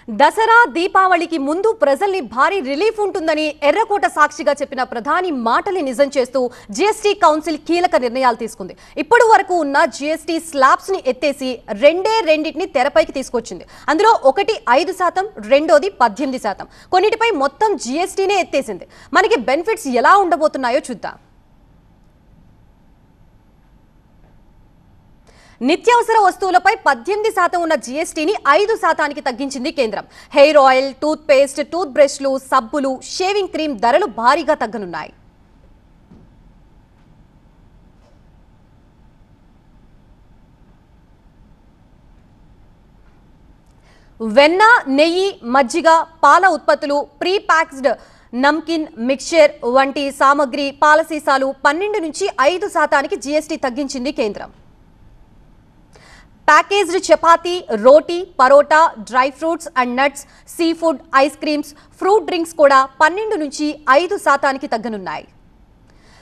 దసరా దీపావళికి ముందు ప్రజల్ని భారీ రిలీఫ్ ఉంటుందని ఎర్రకోట సాక్షిగా చెప్పిన ప్రధాని మాటల్ని నిజం చేస్తూ జీఎస్టీ కౌన్సిల్ కీలక నిర్ణయాలు తీసుకుంది. ఇప్పటి వరకు ఉన్న జీఎస్టీ స్లాబ్స్ ని ఎత్తేసి రెండింటిని తెరపైకి తీసుకొచ్చింది. అందులో ఒకటి 5%, రెండోది 18%. కొన్నిటిపై మొత్తం జీఎస్టీనే ఎత్తేసింది. మనకి బెనిఫిట్స్ ఎలా ఉండబోతున్నాయో చూద్దాం. నిత్యావసర వస్తువులపై 18% ఉన్న జీఎస్టీని 5%కి తగ్గించింది కేంద్రం. Hair oil, toothpaste, tooth బ్రష్లు, సబ్బులు, షేవింగ్ క్రీమ్ ధరలు భారీగా తగ్గనున్నాయి. వెన్న, నెయ్యి, మజ్జిగ, పాల ఉత్పత్తులు, ప్రీ ప్యాక్డ్ నమ్కిన్, మిక్చర్ వంటి సామగ్రి, పాల సీసాలు 12 నుంచి 5%కి జీఎస్టీ తగ్గించింది కేంద్రం. Packaged chapati, roti, parotta, dry fruits and nuts, seafood, ice creams, fruit drinks కూడా 12 నుంచి 5%కి తగ్గనున్నాయి.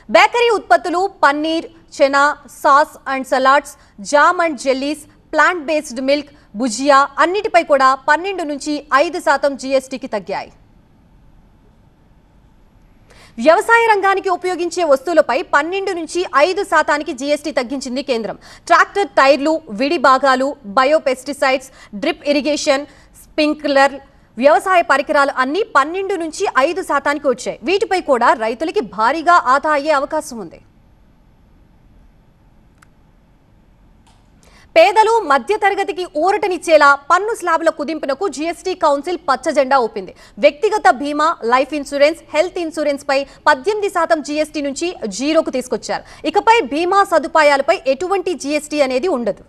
బేకరీ ఉత్పత్తులు, paneer, chana, sauce and salads, jam and jellies, plant based milk, bhujia అన్నిటిపై కూడా 12 నుంచి 5% జీఎస్టీకి తగ్గాయి. వ్యవసాయ రంగానికి ఉపయోగించే వస్తువులపై 12 నుంచి 5%కి జీఎస్టీ తగ్గించింది కేంద్రం. ట్రాక్టర్ టైర్లు, విడి భాగాలు, బయోపెస్టిసైడ్స్, డ్రిప్ ఇరిగేషన్, స్ప్రింక్లర్, వ్యవసాయ పరికరాలు అన్ని 12 నుంచి 5%కి వచ్చాయి. వీటిపై కూడా రైతులకి భారీగా ఆదా అయ్యే అవకాశం ఉంది. పేదలు, మధ్యతరగతికి ఊరటనిచ్చేలా పన్ను స్లాబుల కుదింపునకు జీఎస్టీ కౌన్సిల్ పచ్చజెండా ఊపింది. వ్యక్తిగత బీమా, లైఫ్ ఇన్సూరెన్స్, హెల్త్ ఇన్సూరెన్స్ పై 18% జీఎస్టీ నుంచి 0కు తీసుకొచ్చారు. ఇకపై బీమా సదుపాయాలపై ఎటువంటి జీఎస్టీ అనేది ఉండదు.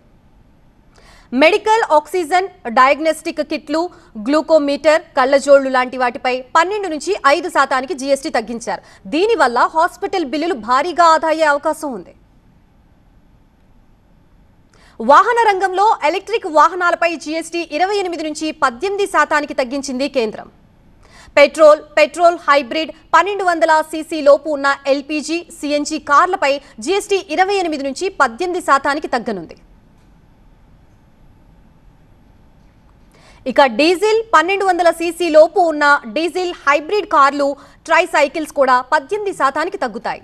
మెడికల్, ఆక్సిజన్, డయాగ్నోస్టిక్ కిట్లు, గ్లూకోమీటర్, కళ్లజోళ్లు లాంటి వాటిపై 12 నుంచి 5%కి జీఎస్టీ తగ్గించారు. దీనివల్ల హాస్పిటల్ బిల్లులు భారీగా ఆదా అయ్యే అవకాశం ఉంది. వాహన రంగంలో ఎలక్ట్రిక్ వాహనాలపై జీఎస్టీ 28 నుంచి 18%కి తగ్గించింది కేంద్రం. పెట్రోల్ హైబ్రిడ్ 1200 cc లోపు ఉన్న ఎల్పీజీ, సిఎన్జీ కార్లపై జీఎస్టీ 28 నుంచి 18%కి తగ్గనుంది. ఇక డీజిల్ 1200 cc లోపు ఉన్న డీజిల్ హైబ్రిడ్ కార్లు, ట్రై సైకిల్స్ కూడా 18%కి తగ్గుతాయి.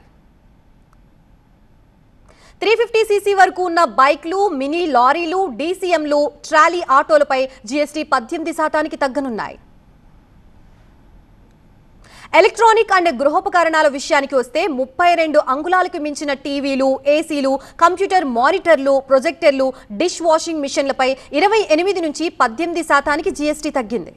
350 cc వరకు ఉన్న బైక్లు, మినీ లారీలు, డీసీఎంలు, ట్రాలీ ఆటోలపై జీఎస్టీ 18%కి తగ్గనున్నాయి. ఎలక్ట్రానిక్ అండ్ గృహోపకరణాల విషయానికి వస్తే 32 అంగుళాలకు మించిన టీవీలు, ఏసీలు, కంప్యూటర్ మానిటర్లు, ప్రొజెక్టర్లు, డిష్ వాషింగ్ మిషన్లపై 28 నుంచి 18%కి జీఎస్టీ తగ్గింది.